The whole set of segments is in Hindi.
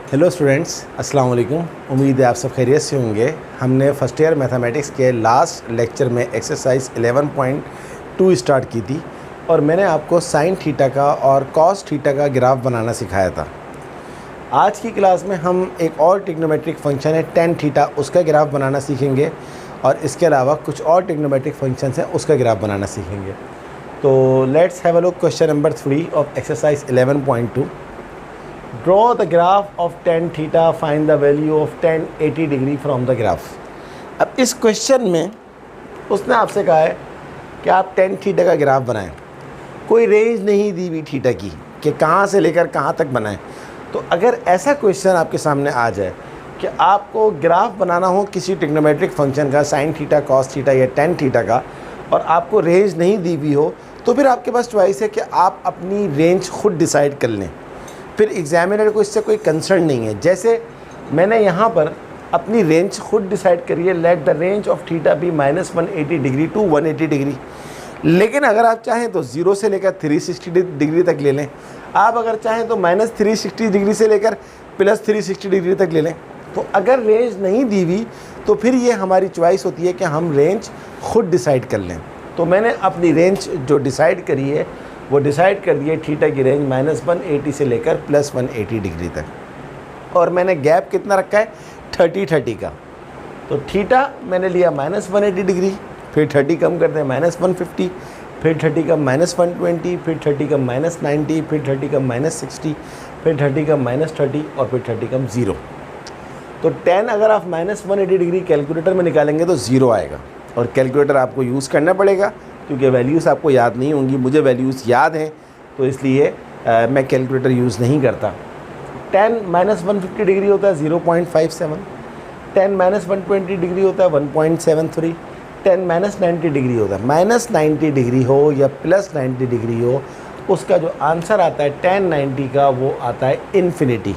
हेलो स्टूडेंट्स, अस्सलाम वालेकुम। उम्मीद है आप सब खैरियत से होंगे। हमने फर्स्ट ईयर मैथमेटिक्स के लास्ट लेक्चर में एक्सरसाइज 11.2 स्टार्ट की थी और मैंने आपको साइन थीटा का और कॉस थीटा का ग्राफ बनाना सिखाया था। आज की क्लास में हम एक और ट्रिग्नोमेट्रिक फंक्शन है टेन थीटा, उसका ग्राफ बनाना सीखेंगे और इसके अलावा कुछ और ट्रिग्नोमेट्रिक फंक्शंस हैं उसका ग्राफ बनाना सीखेंगे। तो let's have a look question number 3 of exercise 11.2। Draw the graph of tan theta, find the value of tan 80 degree from the graph। अब इस क्वेश्चन में उसने आपसे कहा है कि आप tan थीटा का ग्राफ बनाएं। कोई रेंज नहीं दी हुई थीटा की कि कहाँ से लेकर कहाँ तक बनाएं। तो अगर ऐसा क्वेश्चन आपके सामने आ जाए कि आपको ग्राफ बनाना हो किसी ट्रिग्नोमेट्रिक फंक्शन का, साइन थीटा, कॉस थीटा या tan थीटा का, और आपको रेंज नहीं दी हुई हो, तो फिर आपके पास चॉइस है कि आप अपनी रेंज खुद डिसाइड कर लें। फिर एग्जामिनर को इससे कोई कंसर्न नहीं है। जैसे मैंने यहाँ पर अपनी रेंज खुद डिसाइड करी है, let the range of theta be -180 degree to 180 degree. लेकिन अगर आप चाहें तो 0 से लेकर 360 डिग्री तक ले लें। आप अगर चाहें तो -360 डिग्री से लेकर +360 डिग्री तक ले लें। तो अगर रेंज नहीं दी हुई तो फिर ये हमारी चॉइस होती है कि हम रेंज खुद डिसाइड कर लें। तो मैंने अपनी रेंज जो डिसाइड करी है वो डिसाइड कर दिया थीटा की रेंज -180 से लेकर +180 डिग्री तक। और मैंने गैप कितना रखा है, 30 का। तो थीटा मैंने लिया -180 डिग्री, फिर 30 कम करते हैं -150, फिर 30 कम -120, फिर 30 कम -90, फिर 30 कम -60, फिर 30 कम -30 और फिर 30 कम 0। तो tan अगर आप -180 डिग्री कैलकुलेटर में निकालेंगे तो 0 आएगा। और कैलकुलेटर आपको यूज़ करना पड़ेगा क्योंकि वैल्यूज़ आपको याद नहीं होंगी। मुझे वैल्यूज़ याद हैं तो इसलिए मैं कैलकुलेटर यूज़ नहीं करता। tan -150 डिग्री होता है 0.57, tan -120 डिग्री होता है 1.73, tan -90 डिग्री होता है, -90 डिग्री हो या +90 डिग्री हो, उसका जो आंसर आता है tan 90 का वो आता है इन्फिनिटी,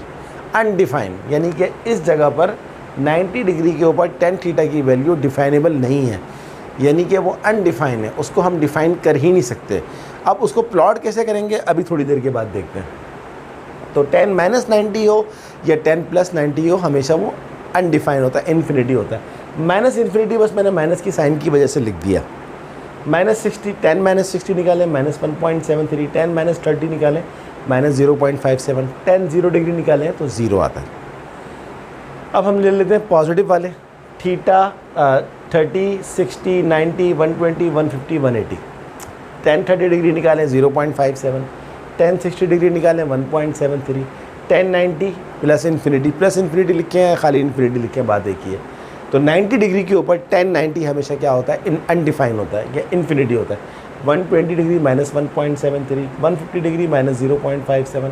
अनडिफाइन। यानी कि इस जगह पर 90 डिग्री के ऊपर tan थीटा की वैल्यू डिफाइनेबल नहीं है, यानी कि वो अनडिफाइन है, उसको हम डिफ़ाइन कर ही नहीं सकते। अब उसको प्लॉट कैसे करेंगे अभी थोड़ी देर के बाद देखते हैं। तो tan -90 हो या tan +90 हो, हमेशा वो अनडिफाइन होता है, इन्फिनिटी होता है। माइनस इन्फिनिटी बस मैंने माइनस की साइन की वजह से लिख दिया। -60, tan -60 निकालें -1.73, tan -30 निकालें -0.57, tan 0 डिग्री निकालें तो 0 आता है। अब हम ले लेते हैं पॉजिटिव वाले, थीटा 30, 60, 90, 120, 150, 180। tan 30 डिग्री निकालें 0.57, tan 60 डिग्री निकालें 1.73, tan 90 प्लस इन्फिनिटी लिखे हैं, खाली इन्फिनिटी लिखे हैं, बात एक ही है। तो 90 डिग्री के ऊपर tan 90 हमेशा क्या होता है, अनडिफाइन होता है या इन्फिनिटी होता है। 120 डिग्री -1.73, 150 डिग्री -0.57,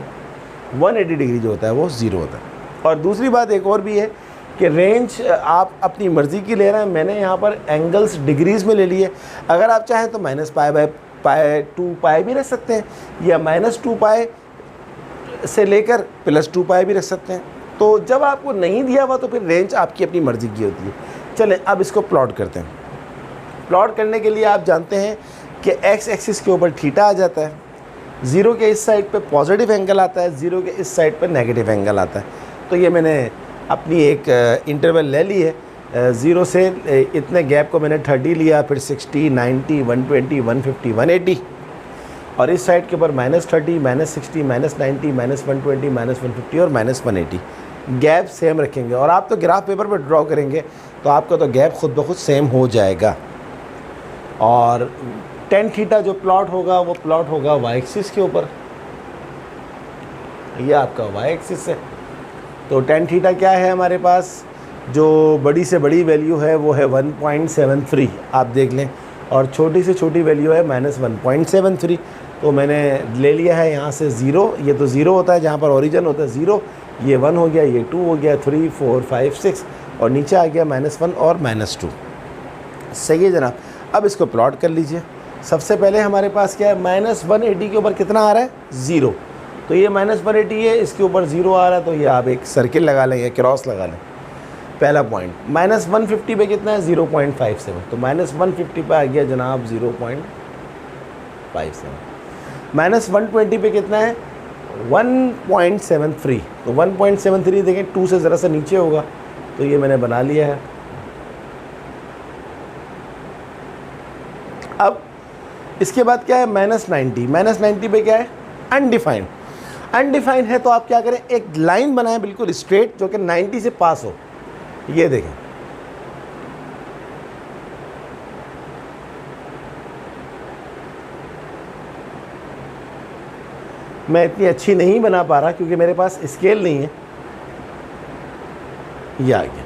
180 डिग्री जो होता है वो 0 होता है। और दूसरी बात एक और भी है कि रेंज आप अपनी मर्ज़ी की ले रहे हैं। मैंने यहाँ पर एंगल्स डिग्रीज़ में ले लिए। अगर आप चाहें तो -π/2π भी रख सकते हैं या -2π से लेकर +2π भी रख सकते हैं। तो जब आपको नहीं दिया हुआ तो फिर रेंज आपकी अपनी मर्ज़ी की होती है। चलें अब इसको प्लॉट करते हैं। प्लॉट करने के लिए आप जानते हैं कि एक्स एक्सिस के ऊपर थीटा आ जाता है, 0 के इस साइड पर पॉजिटिव एंगल आता है, 0 के इस साइड पर नेगेटिव एंगल आता है। तो ये मैंने अपनी एक इंटरवल ले ली है, 0 से इतने गैप को मैंने 30 लिया, फिर 60, 90, 120, 150, 180 और इस साइड के ऊपर -30, -60, -90, -120, -150 और -180। गैप सेम रखेंगे और आप तो ग्राफ पेपर पर ड्रॉ करेंगे तो आपका तो गैप खुद ब खुद सेम हो जाएगा। और tan थीटा जो प्लॉट होगा वो प्लॉट होगा वाई एक्सिस के ऊपर, ये आपका वाई एक्सिस है। तो tan थीटा क्या है हमारे पास, जो बड़ी से बड़ी वैल्यू है वो है 1.73, आप देख लें, और छोटी से छोटी वैल्यू है -1.73। तो मैंने ले लिया है यहाँ से 0, ये तो 0 होता है जहाँ पर ओरिजिन होता है 0, ये 1 हो गया, ये 2 हो गया, 3, 4, 5, 6 और नीचे आ गया -1 और -2। सही है जनाब। अब इसको प्लॉट कर लीजिए। सबसे पहले हमारे पास क्या है, -180 के ऊपर कितना आ रहा है, 0। तो ये -180 है, इसके ऊपर 0 आ रहा है, तो ये आप एक सर्किल लगा लें या क्रॉस लगा लें। पहला पॉइंट -150 पे कितना है, 0.57, तो -150 पे आ गया जनाब 0.57। -120 पे कितना है, 1.73, तो 1.73 देखें 2 से ज़रा सा नीचे होगा, तो ये मैंने बना लिया है। अब इसके बाद क्या है, -90, -90 पे क्या है, अनडिफाइंड। अनडिफाइंड है तो आप क्या करें, एक लाइन बनाएं बिल्कुल स्ट्रेट जो कि 90 से पास हो। ये देखें, मैं इतनी अच्छी नहीं बना पा रहा क्योंकि मेरे पास स्केल नहीं है। ये आ गया,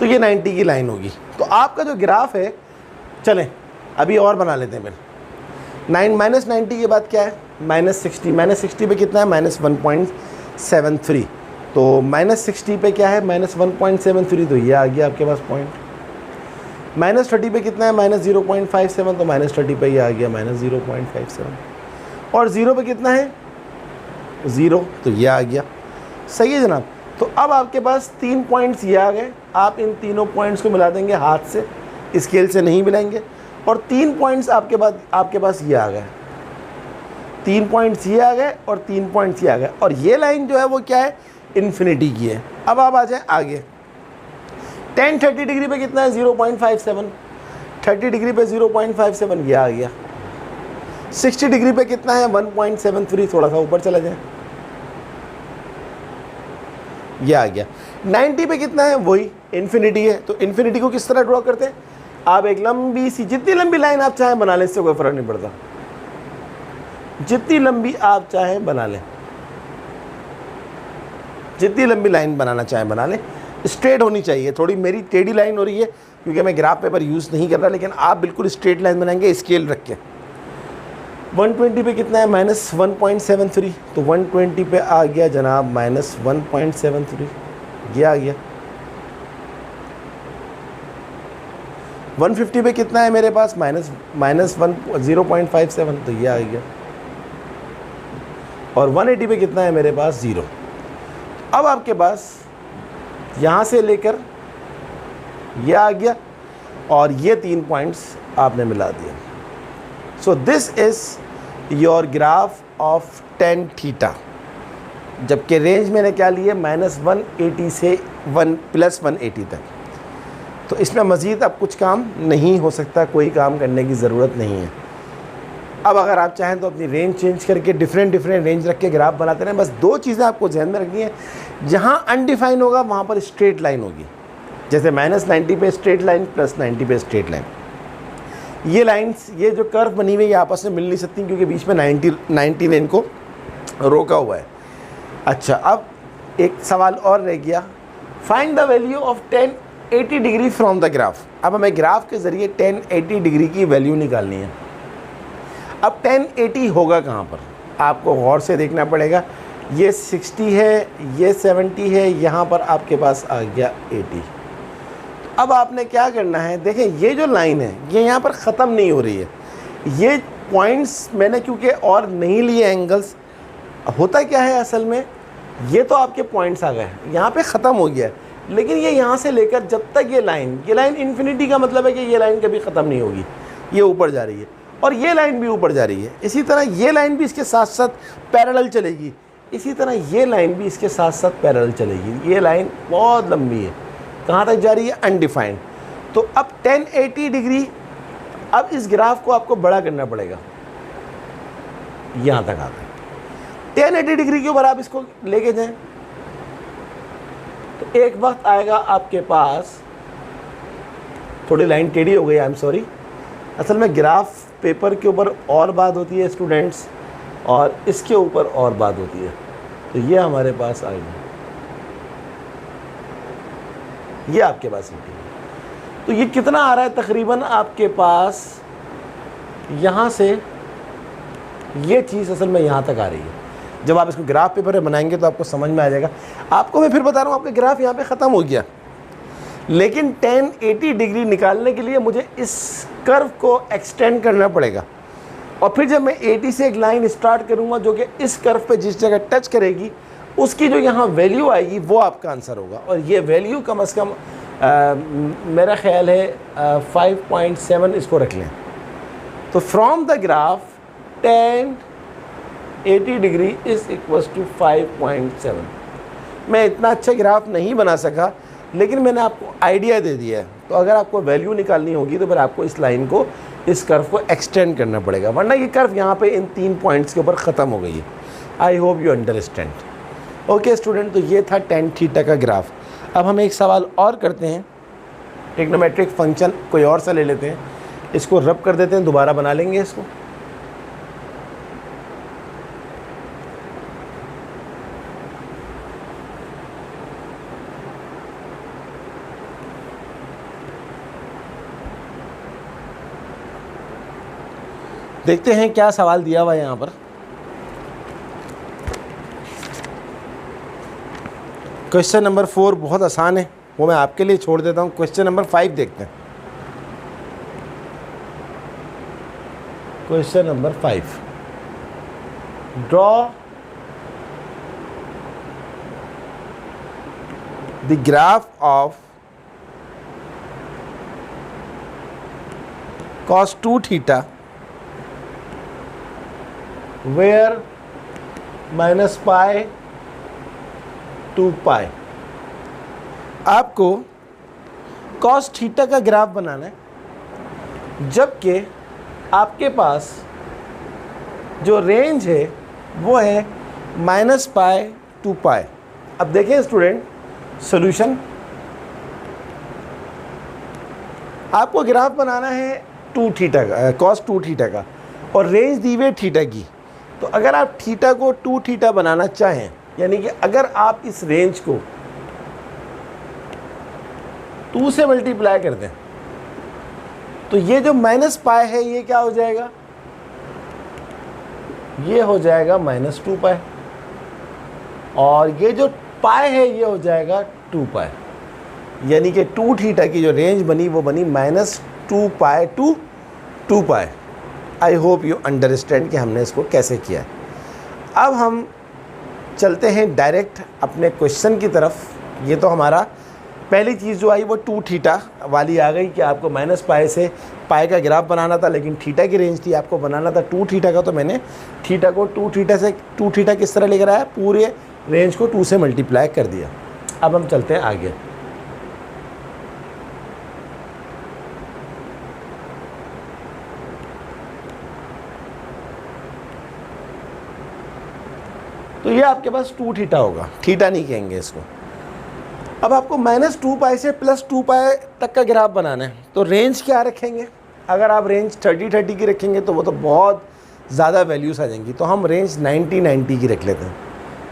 तो ये 90 की लाइन होगी। तो आपका जो ग्राफ है, चलें अभी और बना लेते हैं फिर। -90 के बाद क्या है, -60। -60 पे कितना है, -1.73। तो -60 पे क्या है, -1.73, तो ये आ गया आपके पास पॉइंट। -30 पे कितना है, -0.57, तो -30 पे ये आ गया -0.57। और 0 पे कितना है, 0, तो ये आ गया। सही है जनाब। तो अब आपके पास 3 पॉइंट्स ये आ गए। आप इन तीनों पॉइंट्स को मिला देंगे हाथ से, स्केल से नहीं मिलाएंगे। और 3 पॉइंट्स आपके पास ये आ गए, 3 पॉइंट्स ये आ गए और 3 पॉइंट्स ये आ गए। और ये लाइन जो है वो क्या है, इन्फिनिटी की है। अब आप आ जाए आगे। 30 डिग्री पे कितना है, 0.57। 30 डिग्री पे 0.57, ये आ गया। 60 डिग्री पे कितना है, 1.73, थोड़ा सा ऊपर चला जाए, ये आ गया। 90 पे कितना है, वही इन्फिनिटी है। तो इन्फिनिटी को किस तरह ड्रॉ करते हैं, आप एक लंबी सी, जितनी लंबी लाइन आप चाहें बना लें, इससे कोई फर्क नहीं पड़ता। जितनी लंबी आप चाहें बना लें, जितनी लंबी लाइन बनाना चाहें बना लें। स्ट्रेट होनी चाहिए, थोड़ी मेरी टेढ़ी लाइन हो रही है क्योंकि मैं ग्राफ पेपर यूज़ नहीं कर रहा, लेकिन आप बिल्कुल स्ट्रेट लाइन बनाएंगे स्केल रख के। 120 पे कितना है, -1.73, तो 120 पे आ गया जनाब -1.73, ये आ गया। 150 पे कितना है मेरे पास, -0.57, तो ये आ गया। और 180 पे कितना है मेरे पास, 0। अब आपके पास यहाँ से लेकर ये आ गया और ये 3 पॉइंट्स आपने मिला दिए। So this is your graph of tan theta, जबकि रेंज मैंने क्या लिए, -180 से +180 तक। तो इसमें मज़ीद अब कुछ काम नहीं हो सकता, कोई काम करने की ज़रूरत नहीं है। अब अगर आप चाहें तो अपनी रेंज चेंज करके डिफरेंट रेंज रख के ग्राफ बनाते रहें। बस 2 चीज़ें आपको ध्यान में रखनी है, जहाँ अनडिफाइन होगा वहाँ पर स्ट्रेट लाइन होगी। जैसे -90 पे स्ट्रेट लाइन, +90 पे स्ट्रेट लाइन। ये लाइंस, ये जो कर्व बनी हुई है, आपस में मिल नहीं सकती क्योंकि बीच में 90 ने इनको रोका हुआ है। अच्छा, अब एक सवाल और रह गया, find the value of tan 80 degree from the graph. अब हमें ग्राफ के ज़रिए tan 80 डिग्री की वैल्यू निकालनी है। अब tan 80 होगा कहाँ पर, आपको गौर से देखना पड़ेगा। ये 60 है, ये 70 है, यहाँ पर आपके पास आ गया 80। अब आपने क्या करना है, देखें ये जो लाइन है ये यहाँ पर ख़त्म नहीं हो रही है। ये पॉइंट्स मैंने क्योंकि और नहीं लिए एंगल्स, होता क्या है असल में, ये तो आपके पॉइंट्स आ गए, यहाँ पे ख़त्म हो गया है, लेकिन ये यहाँ से लेकर जब तक ये लाइन इन्फिनिटी का मतलब है कि ये लाइन कभी ख़त्म नहीं होगी, ये ऊपर जा रही है और ये लाइन भी ऊपर जा रही है। इसी तरह ये लाइन भी इसके साथ साथ पैरेलल चलेगी, इसी तरह ये लाइन भी इसके साथ साथ पैरेलल चलेगी। ये लाइन बहुत लंबी है, कहाँ तक जा रही है, अनडिफाइंड। तो अब tan 80 डिग्री, अब इस ग्राफ को आपको बड़ा करना पड़ेगा, यहाँ तक आता है। tan 80 डिग्री के ऊपर आप इसको लेके जाएं तो एक वक्त आएगा आपके पास, थोड़ी लाइन टेढ़ी हो गई, आई एम सॉरी। असल में ग्राफ पेपर के ऊपर और बात होती है स्टूडेंट्स, और इसके ऊपर और बात होती है। तो ये हमारे पास आ गया, ये आपके पास है। तो ये कितना आ रहा है, तकरीबन आपके पास यहाँ से ये चीज़ असल में यहाँ तक आ रही है। जब आप इसको ग्राफ पेपर में बनाएंगे तो आपको समझ में आ जाएगा। आपको मैं फिर बता रहा हूँ, आपका ग्राफ यहाँ पे ख़त्म हो गया, लेकिन tan 80 डिग्री निकालने के लिए मुझे इस कर्व को एक्सटेंड करना पड़ेगा। और फिर जब मैं 80 से एक लाइन स्टार्ट करूँगा जो कि इस कर्व पे जिस जगह टच करेगी, उसकी जो यहाँ वैल्यू आएगी वो आपका आंसर होगा। और ये वैल्यू कम से कम मेरा ख्याल है 5.7 इसको रख लें। तो from the graph tan 80 degree is equals to 5.7। मैं इतना अच्छा ग्राफ नहीं बना सका, लेकिन मैंने आपको आइडिया दे दिया है। तो अगर आपको वैल्यू निकालनी होगी तो फिर आपको इस लाइन को, इस कर्व को एक्सटेंड करना पड़ेगा, वरना ये कर्व यहाँ पे इन 3 पॉइंट्स के ऊपर ख़त्म हो गई है। आई hope you understand. Okay student, तो ये था tan थीटा का ग्राफ। अब हम एक सवाल और करते हैं। ट्रिग्नोमेट्रिक फंक्शन कोई और सा ले लेते हैं, इसको रब कर देते हैं, दोबारा बना लेंगे इसको। देखते हैं क्या सवाल दिया हुआ है यहाँ पर। क्वेश्चन नंबर 4 बहुत आसान है, वो मैं आपके लिए छोड़ देता हूँ। क्वेश्चन नंबर 5 देखते हैं। Question number 5, draw the graph of cos 2 theta where minus pi to pi. आपको cos थीटा का ग्राफ बनाना है, जबकि आपके पास जो रेंज है वो है माइनस पाई टू पाई। अब देखें स्टूडेंट, सॉल्यूशन, आपको ग्राफ बनाना है 2 थीटा का, cos 2 थीटा का, और रेंज दी हुई थीटा की। तो अगर आप थीटा को 2 थीटा बनाना चाहें, यानी कि अगर आप इस रेंज को 2 से मल्टीप्लाई कर दें, तो ये जो माइनस पाई है ये क्या हो जाएगा, ये हो जाएगा माइनस 2 पाई, और ये जो पाई है ये हो जाएगा 2 पाई। यानी कि 2 थीटा की जो रेंज बनी वो बनी minus 2 pi to 2 pi. I hope you understand कि हमने इसको कैसे किया है। अब हम चलते हैं डायरेक्ट अपने क्वेश्चन की तरफ। ये तो हमारा पहली चीज़ जो आई वो 2 थीटा वाली आ गई कि आपको माइनस पाई से पाई का ग्राफ बनाना था, लेकिन थीटा की रेंज थी, आपको बनाना था 2 थीटा का। तो मैंने थीटा को 2 थीटा से 2 थीटा किस तरह लेकर आया, पूरे रेंज को 2 से मल्टीप्लाई कर दिया। अब हम चलते हैं आगे। तो ये आपके पास 2 थीटा होगा, थीटा नहीं कहेंगे इसको। अब आपको माइनस 2 पाई से प्लस 2 पाई तक का ग्राफ बनाना है, तो रेंज क्या रखेंगे। अगर आप रेंज 30-30 की रखेंगे तो वो तो बहुत ज़्यादा वैल्यूज़ आ जाएंगी। तो हम रेंज 90-90 की रख लेते हैं।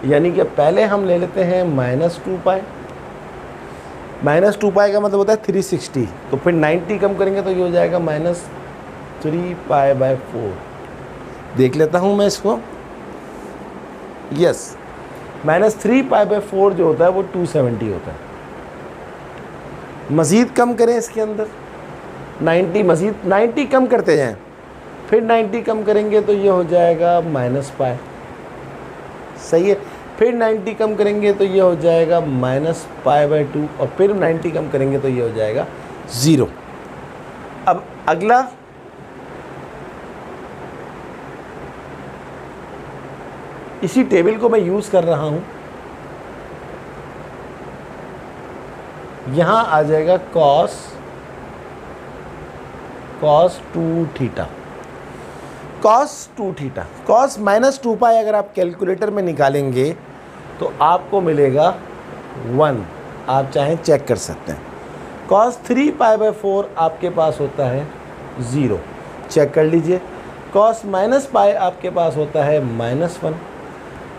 यानी कि पहले हम ले लेते हैं माइनस 2 पाई। माइनस 2 पाई का मतलब होता है 360, तो फिर 90 कम करेंगे तो ये हो जाएगा माइनस 3 पाई बाय 4। देख लेता हूँ मैं इसको। यस, माइनस 3 पाई बाय 4 जो होता है वो 270 होता है। मज़ीद कम करें इसके अंदर 90, मज़ीद 90 कम करते जाएं, फिर 90 कम करेंगे तो ये हो जाएगा माइनस पाई। सही है, फिर 90 कम करेंगे तो ये हो जाएगा माइनस पाई बाय 2, और फिर 90 कम करेंगे तो ये हो जाएगा 0। अब अगला इसी टेबल को मैं यूज़ कर रहा हूँ। यहाँ आ जाएगा cos 2 theta, cos 2 theta, cos minus 2 पाई अगर आप कैलकुलेटर में निकालेंगे तो आपको मिलेगा 1। आप चाहें चेक कर सकते हैं। cos 3 पाई बाय 4 आपके पास होता है 0, चेक कर लीजिए। cos माइनस पाई आपके पास होता है -1,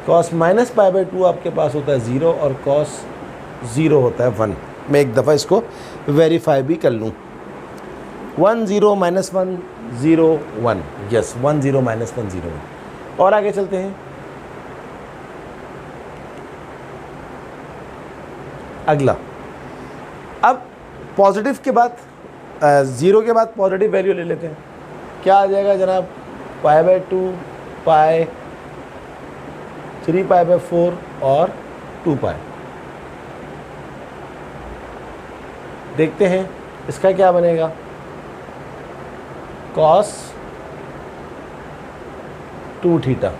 cos माइनस पाई बाय 2 आपके पास होता है 0, और cos 0 होता है 1। मैं एक दफ़ा इसको वेरीफाई भी कर लूँ। 1 0 -1 0 1, यस 1 0 -1 0 1। और आगे चलते हैं। अगला, अब पॉजिटिव के बाद 0 के बाद पॉजिटिव वैल्यू ले लेते हैं। क्या आ जाएगा जनाब, pi by 2 pi 3 pi by 4 और 2 पाई। देखते हैं इसका क्या बनेगा। cos 2 theta,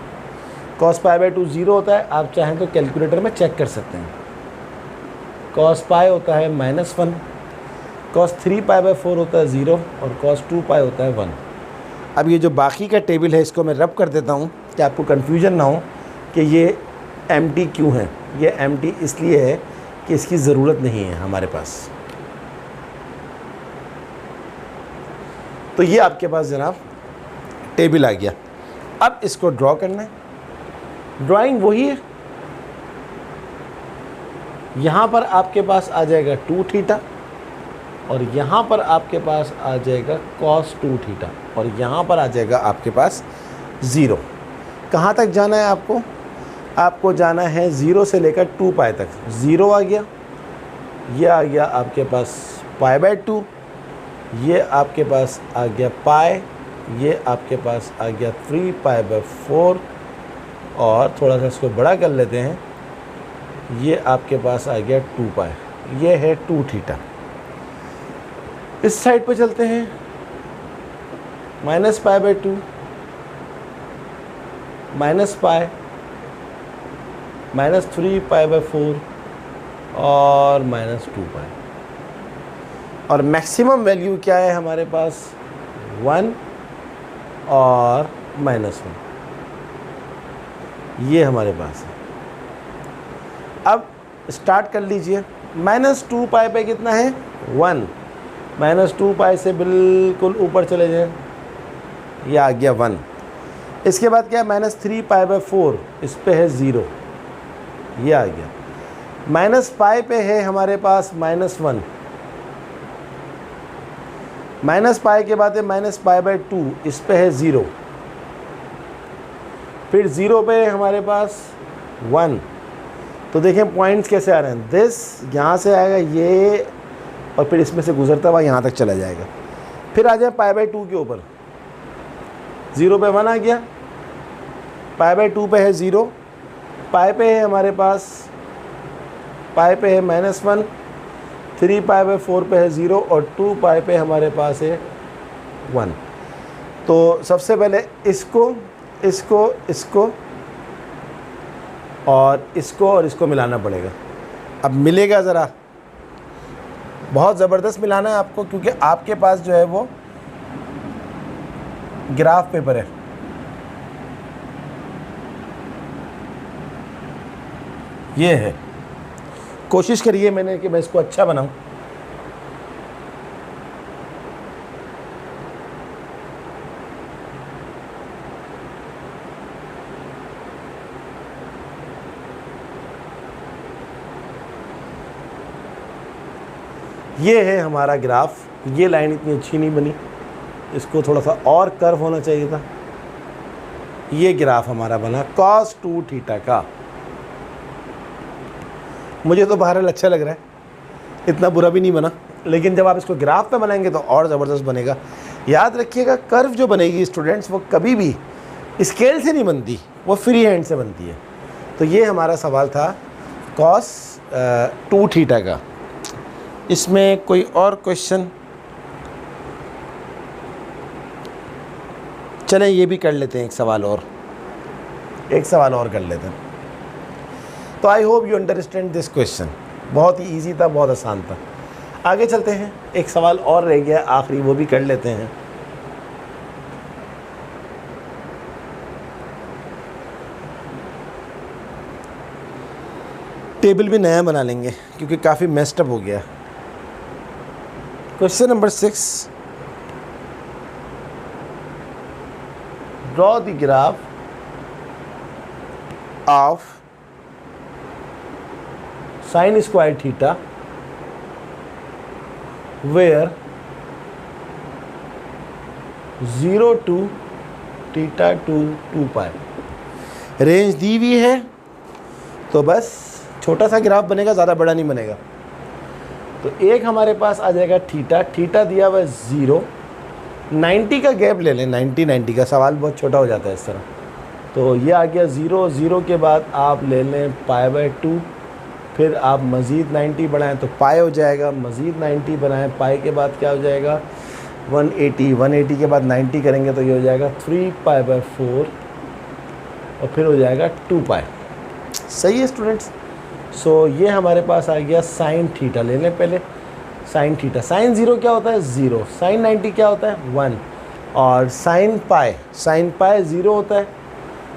cos pi by 2 0 होता है, आप चाहें तो कैलकुलेटर में चेक कर सकते हैं। कॉस पाई होता है -1, कॉस 3 पाई बाय 4 होता है 0 और कॉस 2 पाई होता है 1। अब ये जो बाकी का टेबल है इसको मैं रब कर देता हूँ कि आपको कन्फ्यूजन ना हो कि ये एम्प्टी क्यों है। ये एम्प्टी इसलिए है कि इसकी ज़रूरत नहीं है हमारे पास। तो ये आपके पास जनाब टेबल आ गया। अब इसको ड्रॉ करना है। ड्राइंग वही है, यहाँ पर आपके पास आ जाएगा 2 थीटा और यहाँ पर आपके पास आ जाएगा cos 2 थीटा और यहाँ पर आ जाएगा आपके पास 0। कहाँ तक जाना है आपको? आपको जाना है 0 से लेकर 2 पाई तक। 0 आ गया, ये आ गया आपके पास पाई बाय 2, ये आपके पास आ गया पाई, ये आपके पास आ गया 3 पाई बाय 4 और थोड़ा सा इसको बड़ा कर लेते हैं, ये आपके पास आ गया 2 पाई, ये है 2 थीटा। इस साइड पे चलते हैं, -pi by 2, -pi, -3 pi by 4 और -2 पाई। और मैक्सिमम वैल्यू क्या है हमारे पास? 1 और -1, ये हमारे पास है। अब स्टार्ट कर लीजिए। -2 पाई पे कितना है? 1। -2 पाई से बिल्कुल ऊपर चले जाए, ये आ गया 1। इसके बाद क्या है? -3 पाई बाय 4, इस पे है 0, ये आ गया। -पाई पे है हमारे पास -1, -पाई के बाद है -पाई बाय 2, इस पे है 0, फिर 0 पे है हमारे पास 1। तो देखें पॉइंट्स कैसे आ रहे हैं। दिस यहाँ से आएगा ये और फिर इसमें से गुजरता हुआ यहाँ तक चला जाएगा। फिर आ जाए पाई बाय 2 के ऊपर, 0 पे 1 आ गया, पाई बाय 2 पे है 0, पाई पे है हमारे पास, पाई पे है -1, 3 पाई बाय 4 पे है 0 और 2 पाई पे हमारे पास है 1। तो सबसे पहले इसको इसको इसको और इसको मिलाना पड़ेगा। अब मिलेगा ज़रा, बहुत ज़बरदस्त मिलाना है आपको, क्योंकि आपके पास जो है वो ग्राफ पेपर है। ये है, कोशिश करिए मैंने कि मैं इसको अच्छा बनाऊं। ये है हमारा ग्राफ। ये लाइन इतनी अच्छी नहीं बनी, इसको थोड़ा सा और कर्व होना चाहिए था। ये ग्राफ हमारा बना cos 2 थीटा का। मुझे तो बहरहाल अच्छा लग रहा है, इतना बुरा भी नहीं बना, लेकिन जब आप इसको ग्राफ पे बनाएंगे तो और ज़बरदस्त बनेगा। याद रखिएगा, कर्व जो बनेगी स्टूडेंट्स वो कभी भी स्केल से नहीं बनती, वो फ्री हैंड से बनती है। तो ये हमारा सवाल था cos 2 थीटा का। इसमें कोई और क्वेश्चन? चलें ये भी कर लेते हैं, एक सवाल और कर लेते हैं। तो आई hope you understand this question. बहुत ही इजी था, बहुत आसान था। आगे चलते हैं, एक सवाल और रह गया आखिरी, वो भी कर लेते हैं। टेबल भी नया बना लेंगे क्योंकि काफ़ी मेस्ड अप हो गया। Question number 6, draw the graph of sin square theta where 0 to theta to 2 pi. Range दी हुई है तो बस छोटा सा ग्राफ बनेगा, ज़्यादा बड़ा नहीं बनेगा। तो एक हमारे पास आ जाएगा थीटा दिया हुआ 0, 90 का गैप ले लें, 90 का सवाल बहुत छोटा हो जाता है इस तरह। तो ये आ गया 0 के बाद आप ले लें पाई बाय 2, फिर आप मज़ीद 90 बढ़ाएं तो पाई हो जाएगा, मज़ीद 90 बनाएं, पाई के बाद क्या हो जाएगा 180 के बाद 90 करेंगे तो ये हो जाएगा 3 पाई बाय 4 और फिर हो जाएगा 2 पाई। सही है स्टूडेंट्स। सो ये हमारे पास आ गया साइन थीटा। ले लें पहले साइन थीटा। साइन 0 क्या होता है 0, साइन 90 क्या होता है 1, और साइन पाई 0 होता है,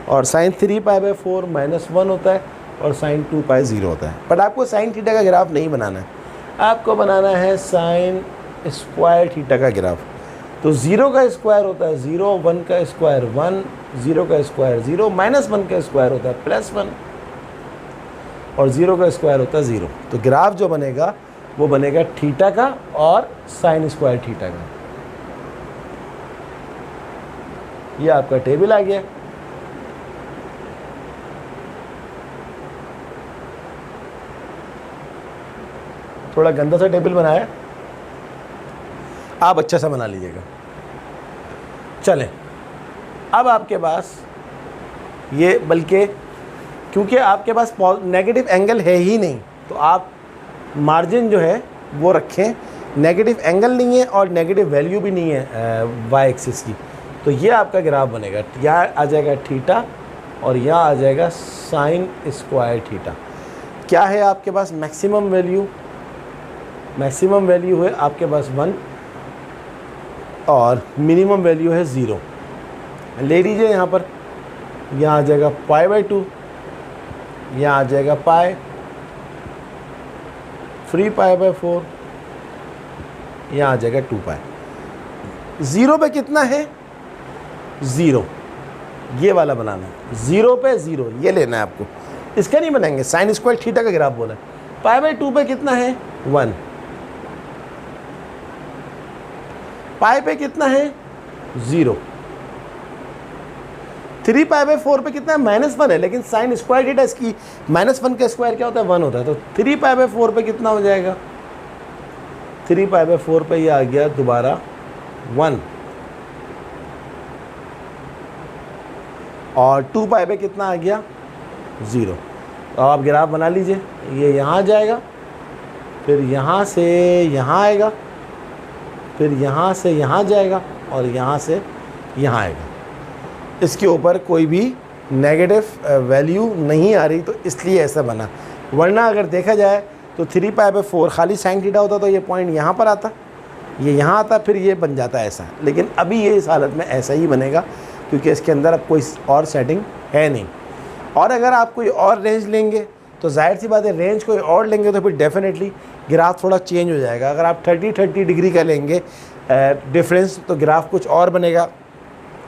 और साइन 3 पाई बाई 4 -1 होता है, और साइन 2 पाई 0 होता है। बट आपको साइन थीटा का ग्राफ नहीं बनाना है, आपको बनाना है साइन स्क्वायर थीटा का ग्राफ। तो 0 का स्क्वायर होता है 0, 1 का स्क्वायर 1, 0 का स्क्वायर 0, -1 का स्क्वायर होता है +1, और 0 का स्क्वायर होता है 0। तो ग्राफ जो बनेगा वो बनेगा थीटा का और साइन स्क्वायर थीटा का। ये आपका टेबल आ गया। थोड़ा गंदा सा टेबल बनाया, आप अच्छा सा बना लीजिएगा। चलें, अब आपके पास ये, बल्कि क्योंकि आपके पास नेगेटिव एंगल है ही नहीं, तो आप मार्जिन जो है वो रखें। नेगेटिव एंगल नहीं है और नेगेटिव वैल्यू भी नहीं है वाई एक्सिस की। तो ये आपका ग्राफ बनेगा, यहाँ आ जाएगा थीटा और यहाँ आ जाएगा साइन स्क्वायर थीटा। क्या है आपके पास मैक्सिमम वैल्यू? मैक्सिमम वैल्यू है आपके पास 1 और मिनिमम वैल्यू है 0। ले लीजिए यहाँ पर, यहाँ आ जाएगा π/2, यहाँ आ जाएगा पाई, 3 π/4, यहाँ आ जाएगा 2 पाई। 0 पे कितना है 0, ये वाला बनाना है। 0 पे 0 ये लेना है आपको, इसका नहीं बनाएंगे। साइन स्क्वायर थीटा का ग्राफ बोला है। π/2 पे कितना है 1, पाई पे कितना है 0, 3 π/4 पे कितना है -1 है, लेकिन साइन स्क्वायर थीटा इसकी -1 का स्क्वायर क्या होता है 1 होता है। तो 3 π/4 पे कितना हो जाएगा 3 π/4 पे ये आ गया दोबारा 1, और 2 पाई पे कितना आ गया 0। तो आप ग्राफ बना लीजिए। ये यहाँ जाएगा, फिर यहाँ से यहाँ आएगा, फिर यहाँ से यहाँ जाएगा, और यहाँ से यहाँ आएगा। इसके ऊपर कोई भी नेगेटिव वैल्यू नहीं आ रही, तो इसलिए ऐसा बना। वरना अगर देखा जाए तो 3 π/4 खाली साइन थीटा होता तो ये पॉइंट यहाँ पर आता, ये यहाँ आता, फिर ये बन जाता ऐसा। लेकिन अभी ये इस हालत में ऐसा ही बनेगा, क्योंकि इसके अंदर अब कोई और सेटिंग है नहीं। और अगर आप कोई और रेंज लेंगे तो जाहिर सी बात है, रेंज कोई और लेंगे तो फिर डेफिनेटली ग्राफ थोड़ा चेंज हो जाएगा। अगर आप 30 डिग्री का लेंगे डिफरेंस, तो ग्राफ कुछ और बनेगा।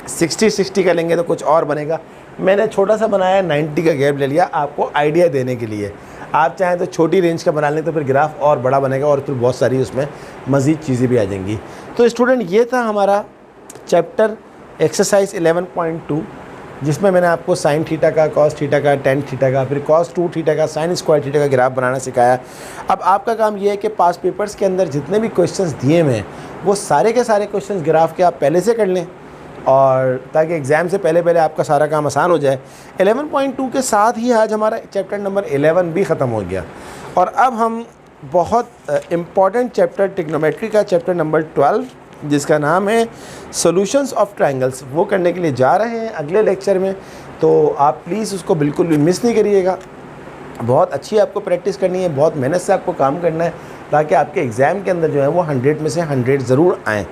60 का लेंगे तो कुछ और बनेगा। मैंने छोटा सा बनाया, 90 का गैप ले लिया आपको आइडिया देने के लिए। आप चाहें तो छोटी रेंज का बना लें तो फिर ग्राफ और बड़ा बनेगा, और फिर बहुत सारी उसमें मज़ीद चीज़ें भी आ जाएंगी। तो स्टूडेंट, ये था हमारा चैप्टर एक्सरसाइज 11.2, जिसमें मैंने आपको साइन थीटा का, कॉस थीटा का, टेन थीटा का, फिर कॉस 2 थीटा का, साइन स्क्वायर थीटा का ग्राफ बनाना सिखाया। अब आपका काम ये है कि पास पेपर्स के अंदर जितने भी क्वेश्चंस दिए हुए हैं वो सारे के सारे क्वेश्चंस ग्राफ के आप पहले से कर लें, और ताकि एग्ज़ाम से पहले आपका सारा काम आसान हो जाए। 11.2 के साथ ही आज हमारा चैप्टर नंबर 11 भी ख़त्म हो गया, और अब हम बहुत इम्पॉर्टेंट चैप्टर ट्रिग्नोमेट्री का चैप्टर नंबर 12, जिसका नाम है सॉल्यूशंस ऑफ ट्रायंगल्स, वो करने के लिए जा रहे हैं अगले लेक्चर में। तो आप प्लीज़ उसको बिल्कुल भी मिस नहीं करिएगा। बहुत अच्छी आपको प्रैक्टिस करनी है, बहुत मेहनत से आपको काम करना है, ताकि आपके एग्ज़ाम के अंदर जो है वो 100 में से 100 ज़रूर आएँ।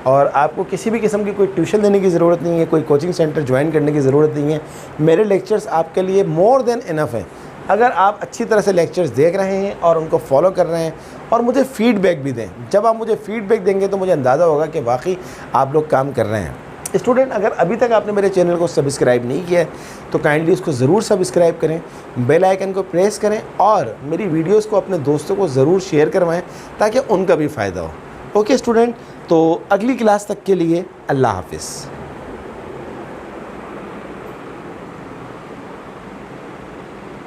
और आपको किसी भी किस्म की कोई ट्यूशन देने की ज़रूरत नहीं है, कोई कोचिंग सेंटर ज्वाइन करने की ज़रूरत नहीं है। मेरे लेक्चर्स आपके लिए मोर देन इनफ है। अगर आप अच्छी तरह से लेक्चर्स देख रहे हैं और उनको फॉलो कर रहे हैं, और मुझे फ़ीडबैक भी दें। जब आप मुझे फ़ीडबैक देंगे तो मुझे अंदाज़ा होगा कि वाकई आप लोग काम कर रहे हैं। स्टूडेंट, अगर अभी तक आपने मेरे चैनल को सब्सक्राइब नहीं किया है तो काइंडली उसको ज़रूर सब्सक्राइब करें, बेल आइकन को प्रेस करें, और मेरी वीडियोस को अपने दोस्तों को ज़रूर शेयर करवाएं ताकि उनका भी फ़ायदा हो। ओके स्टूडेंट, तो अगली क्लास तक के लिए अल्लाह हाफ़िज़।